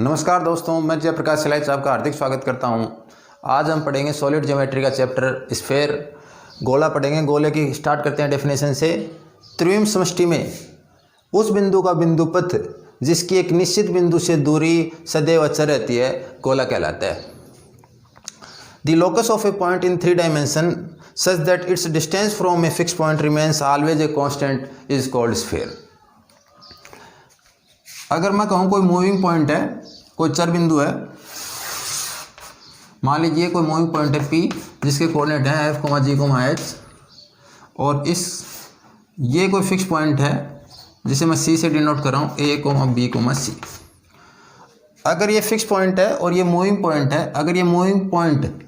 नमस्कार दोस्तों, मैं जयप्रकाश सिलाइच आपका हार्दिक स्वागत करता हूं। आज हम पढ़ेंगे सॉलिड ज्योमेट्री का चैप्टर स्फेयर, गोला पढ़ेंगे। गोले की स्टार्ट करते हैं डेफिनेशन से। त्रिविम समष्टि में उस बिंदु का बिंदु पथ जिसकी एक निश्चित बिंदु से दूरी सदैव अचर रहती है गोला कहलाता है। The locus of A point in 3 dimension such that it's distance from a fix point remains always a constant is called sphere. अगर मैं कहूँ कोई मूविंग पॉइंट है, कोई चर बिंदु है, मान लीजिए कोई मूविंग पॉइंट है P जिसके कोऑर्डिनेट हैं F, G, H, और ये कोई फिक्स पॉइंट है जिसे मैं C से डिनोट कर रहा हूँ A, B, C। अगर ये फिक्स पॉइंट है और ये मूविंग पॉइंट है, अगर ये मूविंग पॉइंट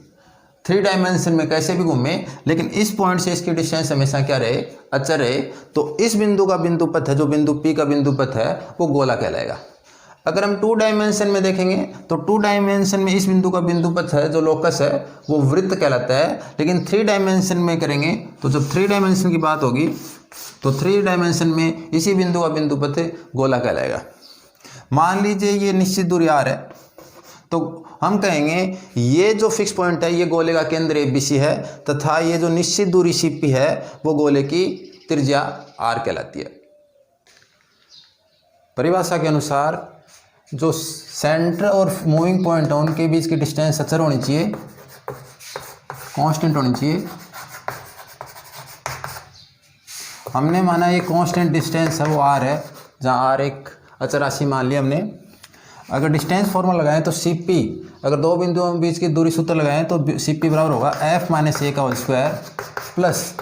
3 डायमेंशन में कैसे भी घूमे लेकिन इस पॉइंट से इसकी डिस्टेंस हमेशा क्या रहे, अचर रहे, तो इस बिंदु का बिंदु पथ है, जो बिंदु P का बिंदु पथ है, वो गोला कहलाएगा। अगर हम 2 डायमेंशन में देखेंगे तो 2 डायमेंशन में इस बिंदु का बिंदु पथ है, जो लोकस है, वो वृत्त कहलाता है। लेकिन 3 डायमेंशन में करेंगे तो जब 3 डायमेंशन की बात होगी तो 3 डायमेंशन में इसी बिंदु का बिंदु पथ गोला कहलाएगा। मान लीजिए ये निश्चित दूरी R है, तो हम कहेंगे ये जो फिक्स पॉइंट है ये गोले का केंद्र ABC है तथा ये जो निश्चित दूरी CP है वो गोले की त्रिज्या R कहलाती है। परिभाषा के अनुसार जो सेंटर और मूविंग पॉइंट है उनके बीच की डिस्टेंस अचर होनी चाहिए, कांस्टेंट होनी चाहिए। हमने माना ये कांस्टेंट डिस्टेंस है वो R है, जहाँ R एक अचर राशि मान लिया हमने। अगर डिस्टेंस फॉर्मूला लगाएं तो CP, अगर 2 बिंदुओं के बीच की दूरी सूत्र लगाएं तो CP बराबर होगा F माइनस A का whole square plus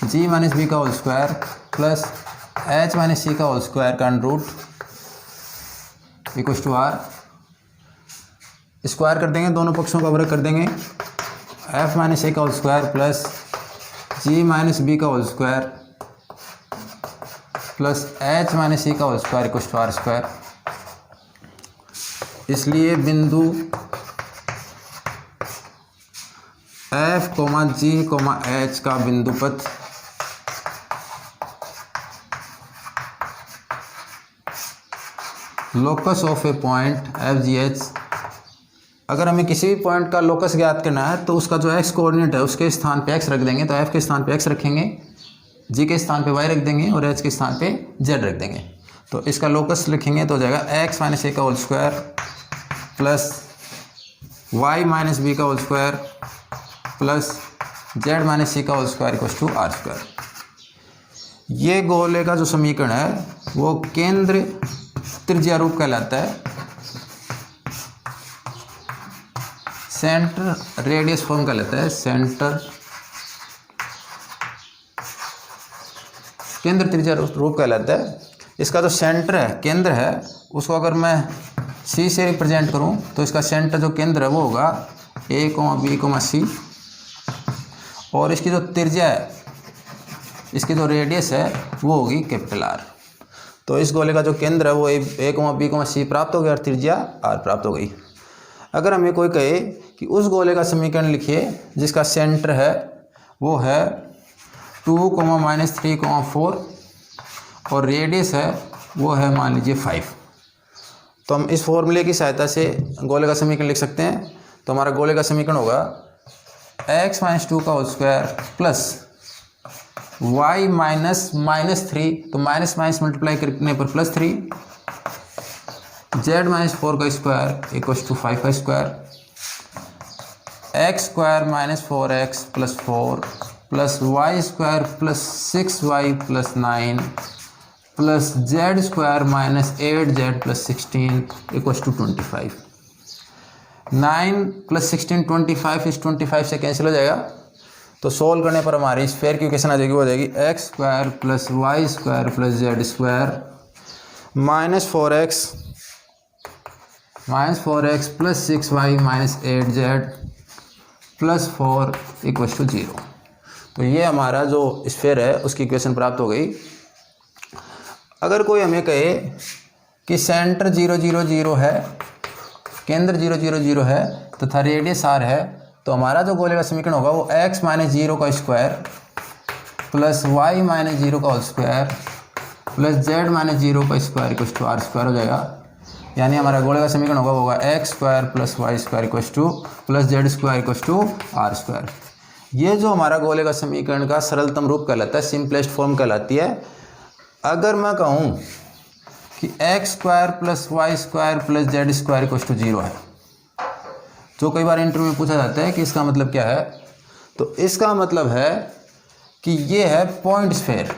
G minus B का whole square plus H minus C का होल स्क्वायर का under root equals to R। Square कर देंगे, दोनों पक्षों का वर्ग कर देंगे। F माइनस A का whole square plus G minus B का whole square plus H minus C का whole square equals to R square. इसलिए बिंदु F, G, H का बिंदु पथ locus of A point FGH। अगर हमें किसी भी पॉइंट का लोकस ज्ञात करना है तो उसका जो x कोऑर्डिनेट है उसके स्थान पे x रख देंगे, तो F के स्थान पे x रखेंगे, G के स्थान पे y रख देंगे और H के स्थान पे z रख देंगे। तो इसका लोकस लिखेंगे तो हो जाएगा x माइनस A का whole square plus y minus B का whole square plus z minus C का whole square equals to R square. ये गोले का जो समीकरण है वो केंद्र त्रिज्या रूप कहलाता है। सेंटर रेडियस फॉर्म कहलाता है, सेंटर केंद्र त्रिज्या रूप कहलाता है। इसका जो सेंटर है, केंद्र है, उसको अगर मैं C से रिप्रेजेंट करूं तो इसका सेंटर जो केंद्र है वो होगा A, B, C, और इसकी जो त्रिज्या है, इसकी जो रेडियस है वो होगी कैपिटल R। तो इस गोले का जो केंद्र है वो A, B, C प्राप्त हो गया और त्रिज्या R प्राप्त हो गई। अगर हमें कोई कहे कि उस गोले का समीकरण लिखिए जिसका सेंटर है वो है 2, -3, 4 और रेडियस है वो है मान लीजिए 5, तो हम इस फॉर्मूले की सहायता से गोले का समीकरण लिख सकते हैं। तो हमारा गोले का समीकरण होगा x माइनस 2 का whole square plus y minus 3, तो माइनस मल्टीप्लाई करने पर प्लस 3, z माइनस 4 का स्क्वायर इक्वल्स टू 5 का square, x square minus 4x plus 4 plus y square plus 6y plus 9 plus z square minus 8z plus 16 equals to 25। 9 plus 16 25, इस 25 से cancel हो जाएगा। तो सोल्व करने पर हमारी स्फेयर की इक्वेशन आ जाएगी, वो हो जाएगी x square plus y square plus z square minus 4x plus 6y minus 8z plus 4 equals to 0। तो ये हमारा जो स्फेयर है उसकी इक्वेशन प्राप्त हो गई। अगर कोई हमें कहे कि सेंटर 0, 0, 0 है, केंद्र 0, 0, 0 है तथा रेडियस R है, तो हमारा जो गोले का समीकरण होगा वो x माइनस 0 का स्क्वायर प्लस y माइनस 0 का whole square plus z minus 0 का square equals to R square हो जाएगा। यानी हमारा गोले का समीकरण होगा x square plus y square equals to plus z square equals to r square. ये जो हमारा गोले का समीकरण का सरलतम रूप कहलाता है, सिंपलेस्ट फॉर्म कहलाती है। अगर मैं कहूँ कि x square plus y square plus z square equals to 0 है, जो कई बार इंटरव्यू में पूछा जाता है कि इसका मतलब क्या है, तो इसका मतलब है कि ये है पॉइंट स्फेयर,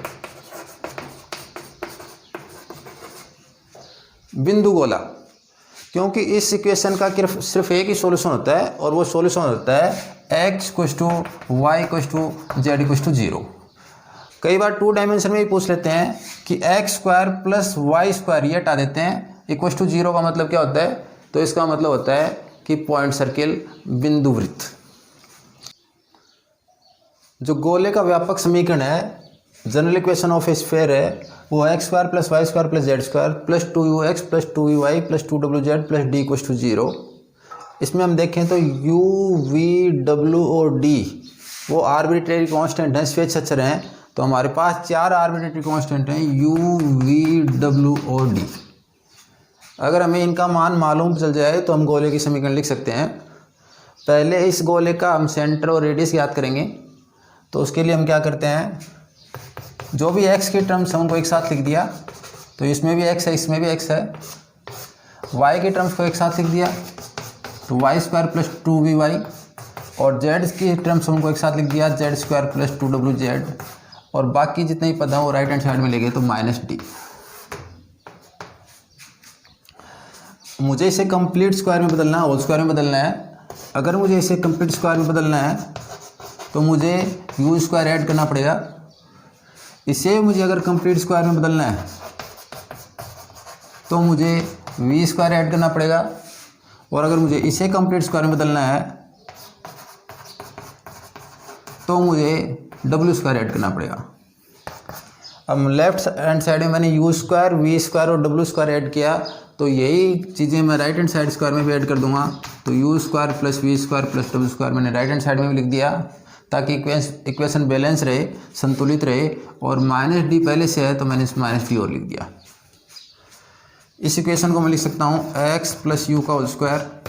बिंदु गोला। क्योंकि इस इक्वेशन का सिर्फ एक ही सॉल्यूशन होता है और वो सॉल्यूशन होता है x equals to y equals to z equals to 0। कई बार 2 डायमेंशन में भी पूछ लेते हैं कि x square plus y square ये हटा देते हैं, इक्वल्स टू 0 का मतलब क्या होता है, तो इसका मतलब होता है कि पॉइंट सर्किल, बिंदु वृत्त। जो गोले का व्यापक समीकरण है, general equation of a sphere है, वो x square plus y square plus z square plus 2ux plus 2vy plus 2wz plus d equals to 0। इसमें हम देखें तो u, v, w और d वो आर्बिट्रेरी कांस्टेंट हैं, स्वेच्छाक्षर हैं। तो हमारे पास 4 आर्बिट्रेरी कांस्टेंट हैं, u, v, w और d। अगर हमें इनका मान मालूम चल जाए तो हम गोले की समीकरण लिख सकते हैं। पहले इस गोले का हम सेंटर और रेडियस याद करेंगे। तो उसके लिए हम क्या करते हैं, जो भी x की टर्म्स हैं उनको एक साथ लिख दिया, तो इसमें भी x है, इसमें भी x है। y की टर्म्स को एक साथ लिख दिया, तो वाई स्क्वायर प्लस 2vy, और z की टर्म्स उनको एक साथ लिख दिया, z स्क्वायर प्लस 2wz, और बाकी जितने ही पद हैं वो राइट हैंड साइड में ले गए, तो -d। मुझे इसे कंप्लीट स्क्वायर में बदलना है, होल स्क्वायर में बदलना है। अगर मुझे इसे कंप्लीट स्क्वायर में बदलना है तो मुझे यू स्क्वायर ऐड करना पड़ेगा। इसे मुझे अगर कंप्लीट स्क्वायर में बदलना है तो मुझे वी स्क्वायर ऐड करना पड़ेगा, और अगर मुझे इसे कंप्लीट स्क्वायर में बदलना है तो मुझे डब्ल्यू स्क्वायर ऐड करना पड़ेगा। अब लेफ्ट हैंड साइड में मैंने यू स्क्वायर, वी स्क्वायर और डब्ल्यू स्क्वायर ऐड किया, तो यही चीज़ें मैं राइट हैंड साइड स्क्वायर में भी ऐड कर दूंगा। तो u square plus v square plus डब्ल्यू स्क्वायर मैंने राइट हैंड साइड में भी लिख दिया, ताकि इक्वेशन बैलेंस रहे, संतुलित रहे। और -d पहले से है तो मैंने इस -d और लिख दिया। इस इक्वेशन को मैं लिख सकता हूँ x प्लस यू का whole square,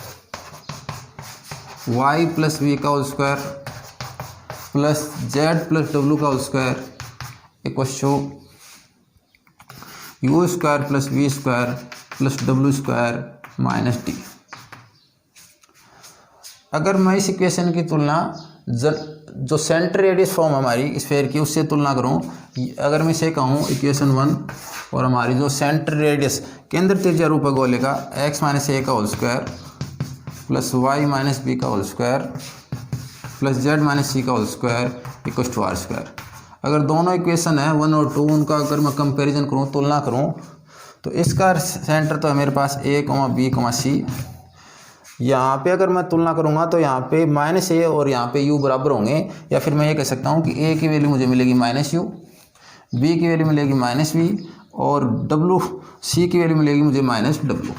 y plus v का whole square plus z plus डब्ल्यू का whole square equals to u square plus v square plus डब्ल्यू स्क्वायर -d। अगर मैं इस इक्वेशन की तुलना जो सेंटर रेडियस फॉर्म हमारी स्फीयर की उससे तुलना करूं, अगर मैं इसे कहूं इक्वेशन 1, और हमारी जो सेंटर रेडियस केंद्र त्रिज्या रूप है गोले का x - a का whole square plus y - b का whole square plus z - c का whole square equals to r square. अगर दोनों इक्वेशन है 1 और 2, उनका अगर मैं कंपैरिजन करूं, तुलना करूं, तो इसका सेंटर तो है मेरे पास a, b, c। यहाँ पे अगर मैं तुलना करूँगा तो यहाँ पे -a और यहाँ पे u बराबर होंगे, या फिर मैं ये कह सकता हूँ कि a की वैल्यू मुझे मिलेगी -u, b की वैल्यू मिलेगी -v, और c की वैल्यू मिलेगी मुझे -w।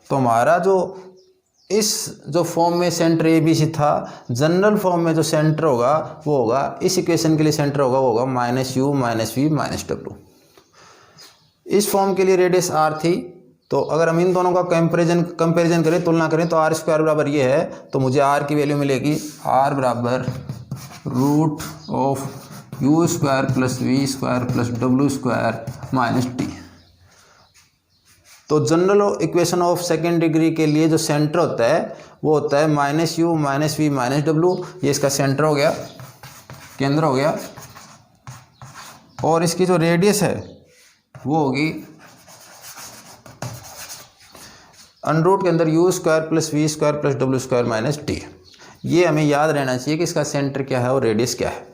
तो हमारा जो फॉर्म में सेंटर ABC था, जनरल फॉर्म में जो सेंटर होगा वो होगा, इस इक्वेशन के लिए सेंटर होगा वो होगा -u -v -w। इस फॉर्म के लिए रेडियस r थी, तो अगर हम इन दोनों का कंपैरिजन करें, तुलना करें, तो आर स्क्वायर बराबर ये है, तो मुझे आर की वैल्यू मिलेगी r बराबर √u square plus v square plus डब्ल्यू स्क्वायर -d। तो general equation of second degree के लिए जो सेंटर होता है वो होता है -u -v -w। ये इसका सेंटर हो गया, केंद्र हो गया, और इसकी जो रेडियस है वो होगी √ के अंदर u square plus v square plus डब्ल्यू स्क्वायर -d। ये हमें याद रहना चाहिए कि इसका सेंटर क्या है और रेडियस क्या है।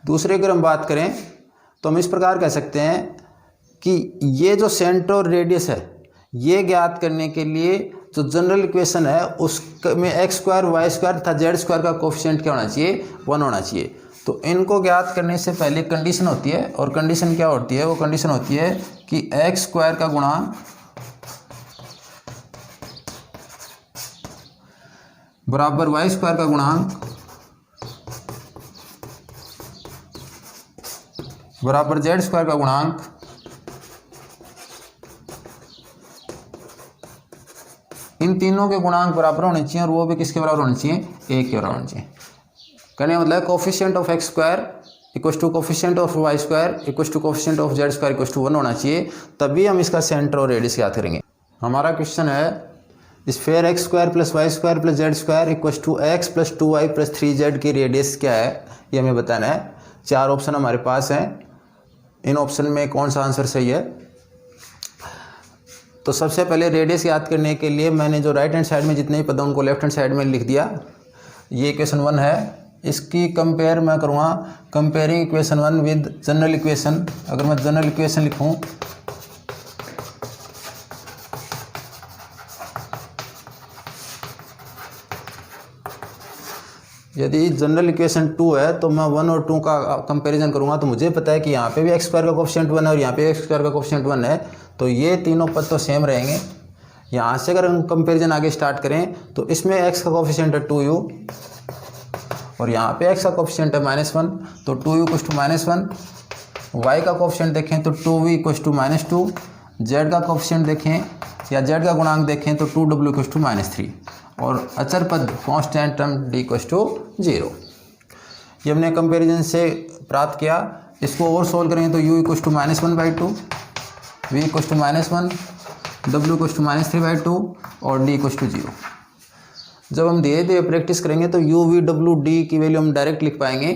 दूसरे अगर हम बात करें तो हम इस प्रकार कह सकते हैं कि ये जो सेंटर और रेडियस है, ये ज्ञात करने के लिए जो जनरल इक्वेशन है उसमें एक्स स्क्वायर, वाई स्क्वायर तथा जेड स्क्वायर का कोफिशिएंट क्या होना चाहिए, 1 होना चाहिए। तो इनको ज्ञात करने से पहले कंडीशन होती है, और कंडीशन क्या होती है, वो कंडीशन होती है कि एक्स स्क्वायर का गुणांक बराबर वाई स्क्वायर का गुणांक बराबर जेड स्क्वायर का गुणांक इन तीनों के गुणांक बराबर होने चाहिए और वो भी किसके बराबर होने चाहिए, 1 के बराबर होने चाहिए। कहने का मतलब coefficient of x square equal to coefficient of y square equal to coefficient of z square equal to 1 होना चाहिए, तभी हम इसका सेंटर और रेडियस याद करेंगे। हमारा क्वेश्चन है sphere x square plus y square plus z square equal to x plus 2y plus 3z की रेडियस क्या है, ये हमें बताना है। 4 ऑप्शन हमारे पास हैं, इन ऑप्शन में कौन सा आंसर सही है। तो सबसे पहले रेडियस याद करने के लिए मैंने जो राइट हैंड साइड में जितने भी पद उनको लेफ्ट हैंड साइड में लिख दिया। ये इक्वेशन 1 है, इसकी कंपेयर मैं करूँगा comparing equation 1 with general equation. अगर मैं जनरल इक्वेशन लिखूँ यदि जनरल इक्वेशन 2 है तो मैं 1 और 2 का कंपैरिजन करूंगा तो मुझे पता है कि यहाँ पे भी एक्स स्क्वायर का कोफिशिएंट 1 है और यहाँ पे एक्स स्क्वायर का कोफिशिएंट 1 है, तो ये तीनों पद तो सेम रहेंगे। यहाँ से अगर हम कंपैरिजन आगे स्टार्ट करें तो इसमें एक्स का कोफिशिएंट है 2u और यहाँ पे एक्स का कोफिशिएंट है -1, तो 2u इक्वल टू -1। वाई का कोफिशिएंट देखें तो 2v इक्वल टू -2, जेड का कोफिशिएंट देखें या जेड का गुणांक देखें तो 2w इक्वल टू -3 और अचर पद constant term d equal to 0। ये हमने कंपैरिजन से प्राप्त किया। इसको और सोल्व करेंगे तो u equal to -1/2, v equal to -1, w equal to -3/2 और d इक्वल टू 0। जब हम धीरे धीरे प्रैक्टिस करेंगे तो u v w d की वैल्यू हम डायरेक्ट लिख पाएंगे।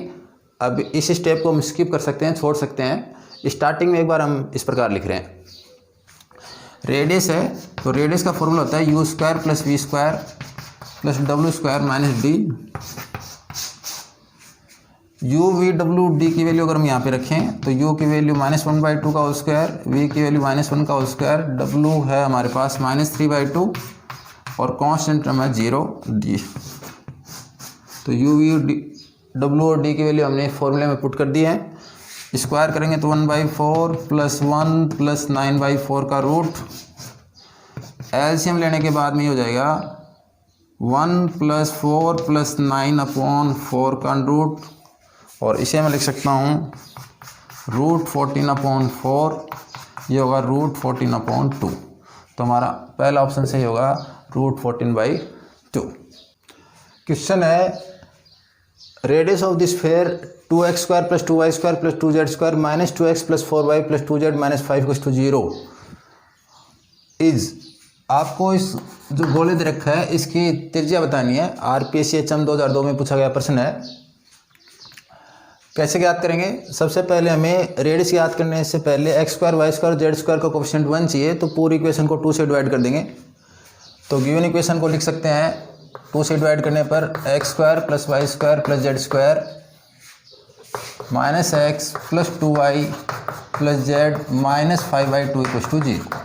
अब इस स्टेप को हम स्किप कर सकते हैं, छोड़ सकते हैं। स्टार्टिंग में एक बार हम इस प्रकार लिख रहे हैं, रेडियस है तो रेडियस का फॉर्मूला होता है u square plus v square plus डब्ल्यू square minus d. u v w d की वैल्यू अगर हम यहाँ पे रखें तो u की वैल्यू -1/2 का होल स्क्वायर, v की वैल्यू -1 का होल स्क्वायर, w है हमारे पास -3/2 और कांस्टेंट टर्म है 0 d। तो u v w और d की वैल्यू हमने फॉर्मूले में पुट कर दी है। स्क्वायर करेंगे तो 1/4 प्लस 1 प्लस 9/4 का रूट। एलसीएम लेने के बाद में हो जाएगा 1 प्लस 4 प्लस 9/4 का रूट और इसे मैं लिख सकता हूँ √14/4, ये होगा √14/2। तो हमारा पहला ऑप्शन सही होगा √14/2। क्वेश्चन है radius of this sphere 2x square plus 2y square plus 2z square minus 2x plus 4y plus 2z minus 5 equal to 0 is. आपको इस जो गोले दे रखा है इसकी त्रिज्या बतानी है। RPSCHM 2002 में पूछा गया प्रश्न है। कैसे ज्ञात करेंगे? सबसे पहले हमें रेडियस याद करने से पहले x square y square z square का कोफिशिएंट 1 चाहिए, तो पूरी इक्वेशन को 2 से डिवाइड कर देंगे। तो गिवन इक्वेशन को लिख सकते हैं 2 से डिवाइड करने पर x square plus y square plus z square minus x plus 2y plus z minus 5/2 equal to 0।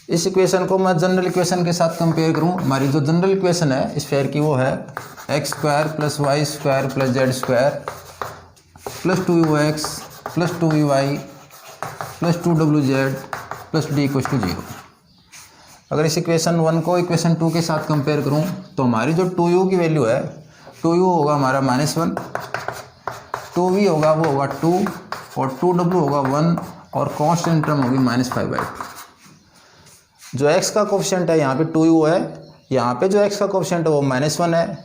इस इक्वेशन को मैं जनरल इक्वेशन के साथ कंपेयर करूं, हमारी जो जनरल इक्वेशन है स्फीयर की वो है x square plus y square plus z square plus 2ux plus 2vy plus 2wz plus d equal to 0। अगर इस इक्वेशन 1 को इक्वेशन 2 के साथ कंपेयर करूं तो हमारी जो 2u की वैल्यू है 2u होगा हमारा -1, 2v होगा वो होगा 2 और 2w होगा 1 और कांस्टेंट टर्म होगी -5/2। जो x का कोफिशिएंट है यहाँ पे 2u है, यहाँ पे जो x का कोफिशिएंट है वो -1 है,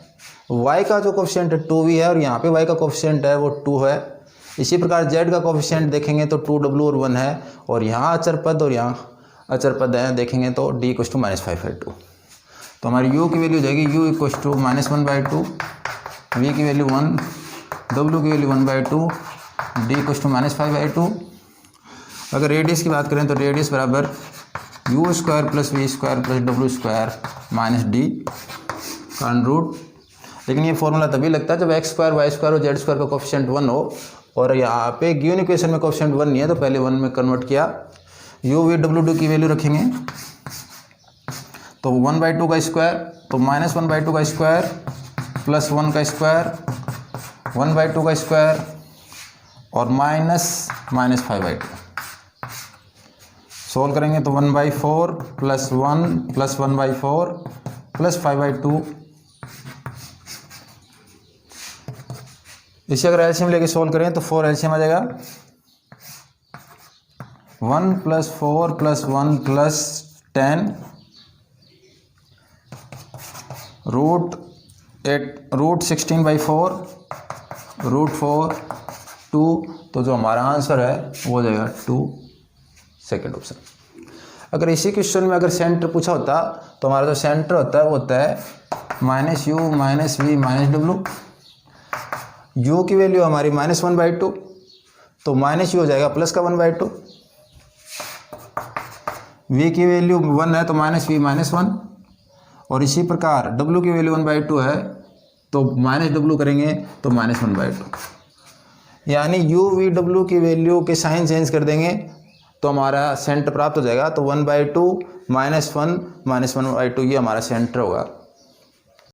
y का जो कोफिशिएंट है 2v है और यहाँ पे y का कोफिशिएंट है वो 2 है। इसी प्रकार z का कोफिशिएंट देखेंगे तो 2w और 1 है और यहाँ अचर पद और यहाँ अचर पद है देखेंगे तो d इक्वल टू -5/2। तो हमारी u की वैल्यू हो जाएगी u इक्वल टू -1/2, v की वैल्यू 1, w की वैल्यू 1/2, d इक्वल टू -5/2। अगर रेडियस की बात करें तो रेडियस बराबर u square plus v square plus डब्ल्यू स्क्वायर माइनस डी का रूट। लेकिन ये फॉर्मूला तभी लगता है जब एक्स स्क्वायर वाई स्क्वायर और जेड स्क्वायर का कोफिशिएंट 1 हो और यहाँ पे गिवन इक्वेशन में कोफिशिएंट 1 नहीं है तो पहले 1 में कन्वर्ट किया। u v w की वैल्यू रखेंगे तो 1/2 का स्क्वायर तो -1/2 का स्क्वायर प्लस 1 का स्क्वायर 1/2 का स्क्वायर और -5/2। सोल्व करेंगे तो 1/4 प्लस 1 प्लस 1/4 प्लस 5/2। इसे अगर एलसीएम लेके सोल्व करें तो 4 एलसीएम आ जाएगा। 1 + 4 + 1 + 10 √16/4 √4 2। तो जो हमारा आंसर है वो हो जाएगा 2, सेकेंड ऑप्शन। अगर इसी क्वेश्चन में अगर सेंटर पूछा होता तो हमारा जो सेंटर होता है वो होता है -u - v - w। u की वैल्यू हमारी -1/2, तो -u हो जाएगा प्लस का 1/2। v की वैल्यू 1 है तो -v - 1, और इसी प्रकार w की वैल्यू 1/2 है तो -w करेंगे तो -1/2। यानी u v w की वैल्यू के साइन चेंज कर देंगे तो हमारा सेंटर प्राप्त हो जाएगा। तो 1/2 -1 -1/2 ये हमारा सेंटर होगा।